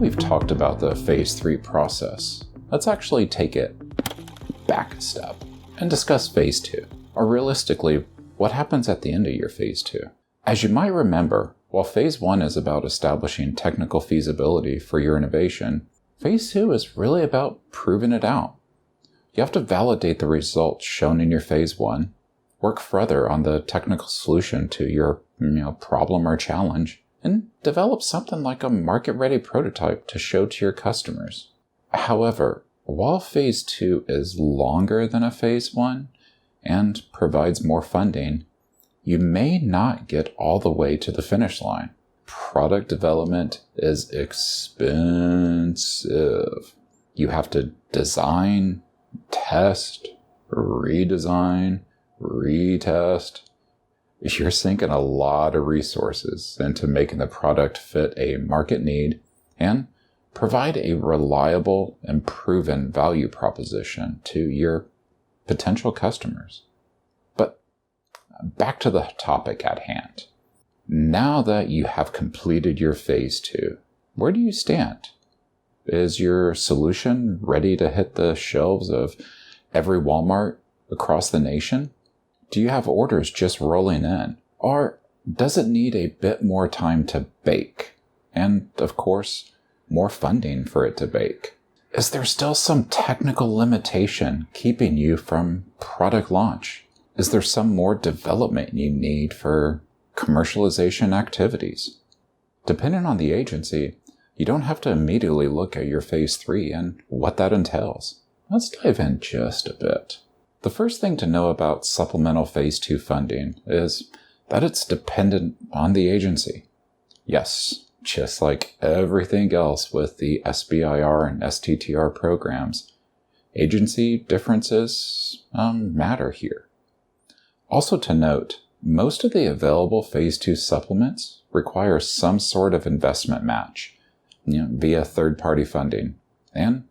we've talked about the Phase 3 process, let's actually take it back a step and discuss Phase 2, or realistically, what happens at the end of your Phase 2. As you might remember, while Phase 1 is about establishing technical feasibility for your innovation, Phase 2 is really about proving it out. You have to validate the results shown in your Phase 1, work further on the technical solution to your problem or challenge, and develop something like a market-ready prototype to show to your customers. However, while Phase 2 is longer than a Phase 1 and provides more funding, you may not get all the way to the finish line. Product development is expensive. You have to design, test, redesign, retest. You're sinking a lot of resources into making the product fit a market need and provide a reliable and proven value proposition to your potential customers. But back to the topic at hand. Now that you have completed your Phase 2, where do you stand? Is your solution ready to hit the shelves of every Walmart across the nation? Do you have orders just rolling in? Or does it need a bit more time to bake? And, of course, more funding for it to bake? Is there still some technical limitation keeping you from product launch? Is there some more development you need for commercialization activities? Depending on the agency, you don't have to immediately look at your Phase 3 and what that entails. Let's dive in just a bit. The first thing to know about supplemental Phase 2 funding is that it's dependent on the agency. Yes, just like everything else with the SBIR and STTR programs, agency differences matter here. Also to note, most of the available Phase 2 supplements require some sort of investment match, via third-party funding. And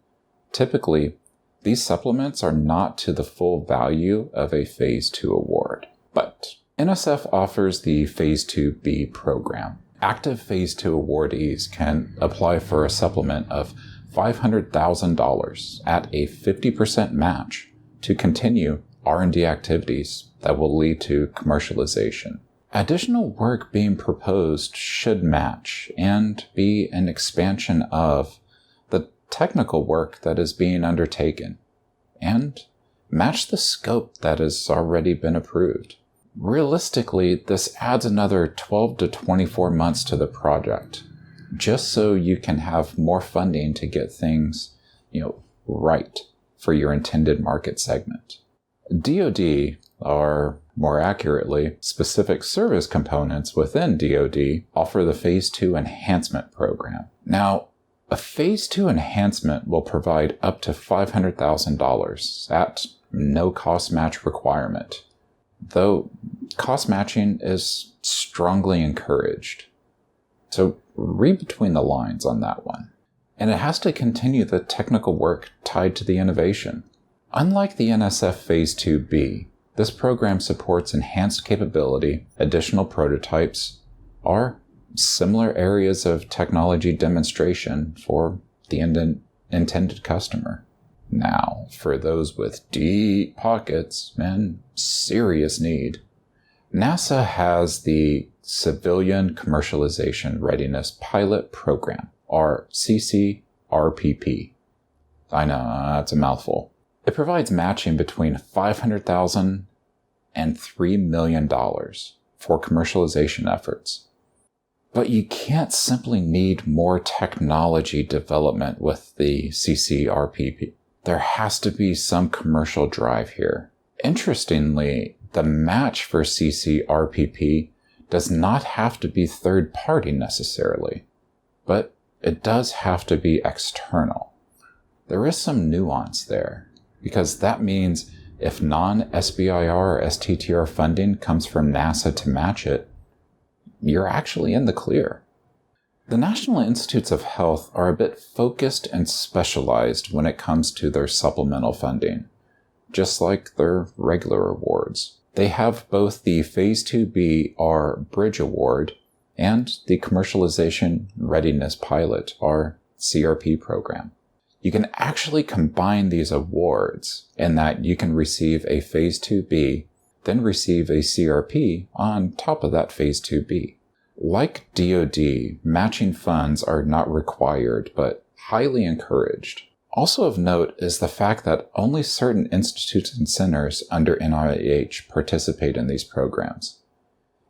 typically, these supplements are not to the full value of a Phase 2 award. But NSF offers the Phase 2B program. Active Phase 2 awardees can apply for a supplement of $500,000 at a 50% match to continue R&D activities that will lead to commercialization. Additional work being proposed should match and be an expansion of the technical work that is being undertaken and match the scope that has already been approved. Realistically, this adds another 12 to 24 months to the project, just so you can have more funding to get things, right for your intended market segment. DoD, or more accurately, specific service components within DoD, offer the Phase 2 Enhancement Program. Now, a Phase 2 enhancement will provide up to $500,000 at no cost match requirement, though cost matching is strongly encouraged. So read between the lines on that one. And it has to continue the technical work tied to the innovation. Unlike the NSF Phase 2B, this program supports enhanced capability, additional prototypes, or similar areas of technology demonstration for the intended customer. Now, for those with deep pockets and serious need, NASA has the Civilian Commercialization Readiness Pilot Program, or CCRPP. I know, that's a mouthful. It provides matching between $500,000 and $3 million for commercialization efforts. But you can't simply need more technology development with the CCRPP. There has to be some commercial drive here. Interestingly, the match for CCRPP does not have to be third-party necessarily, but it does have to be external. There is some nuance there, because that means if non-SBIR or STTR funding comes from NASA to match it, you're actually in the clear. The National Institutes of Health are a bit focused and specialized when it comes to their supplemental funding, just like their regular awards. They have both the Phase 2B, or Bridge Award, and the Commercialization Readiness Pilot, or CRP program. You can actually combine these awards in that you can receive a Phase 2B, then receive a CRP on top of that Phase 2B. Like DoD, matching funds are not required, but highly encouraged. Also of note is the fact that only certain institutes and centers under NIH participate in these programs,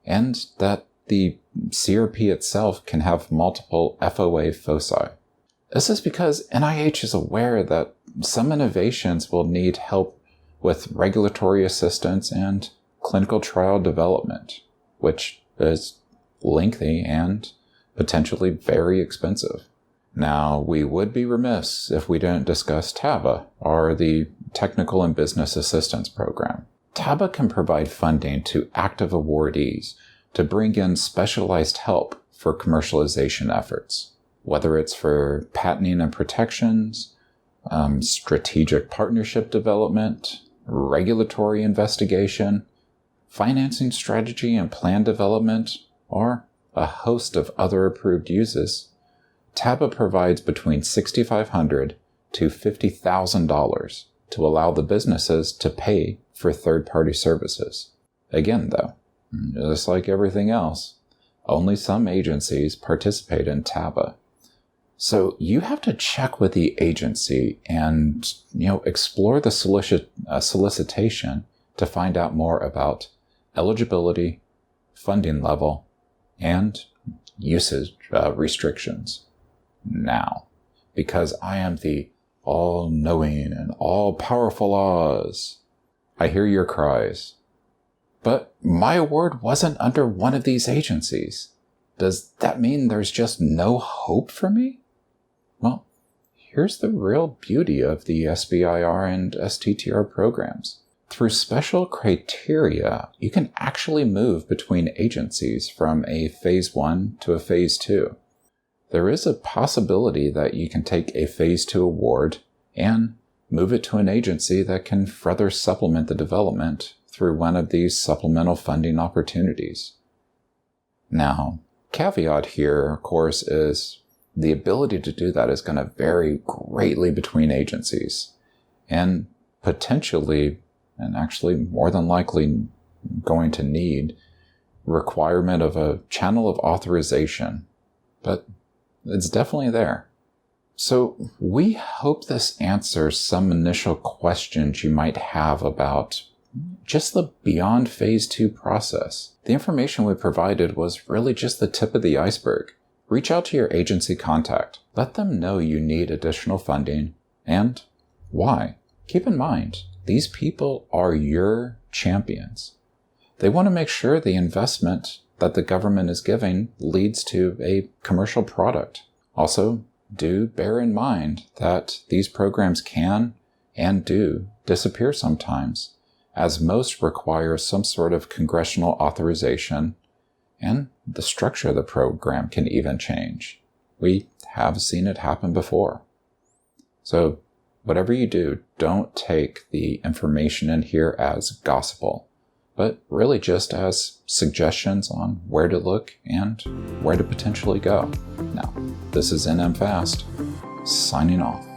and that the CRP itself can have multiple FOA foci. This is because NIH is aware that some innovations will need help with regulatory assistance and clinical trial development, which is lengthy and potentially very expensive. Now, we would be remiss if we didn't discuss TABA, or the Technical and Business Assistance Program. TABA can provide funding to active awardees to bring in specialized help for commercialization efforts, whether it's for patenting and protections, strategic partnership development, regulatory investigation, financing strategy and plan development, or a host of other approved uses. TABA provides between $6,500 to $50,000 to allow the businesses to pay for third-party services. Again, though, just like everything else, only some agencies participate in TABA. So you have to check with the agency and, explore the solicitation to find out more about eligibility, funding level, and usage restrictions. Now, because I am the all-knowing and all-powerful Oz, I hear your cries. But my award wasn't under one of these agencies. Does that mean there's just no hope for me? Well, here's the real beauty of the SBIR and STTR programs. Through special criteria, you can actually move between agencies from a Phase 1 to a Phase 2. There is a possibility that you can take a Phase 2 award and move it to an agency that can further supplement the development through one of these supplemental funding opportunities. Now, caveat here, of course, is the ability to do that is going to vary greatly between agencies, and potentially, and actually more than likely going to need, requirement of a channel of authorization. But it's definitely there. So we hope this answers some initial questions you might have about just the beyond Phase 2 process. The information we provided was really just the tip of the iceberg. Reach out to your agency contact. Let them know you need additional funding and why. Keep in mind, these people are your champions. They want to make sure the investment that the government is giving leads to a commercial product. Also, do bear in mind that these programs can and do disappear sometimes, as most require some sort of congressional authorization, and the structure of the program can even change. We have seen it happen before. So, whatever you do, don't take the information in here as gospel, but really just as suggestions on where to look and where to potentially go. Now, this is NM Fast, signing off.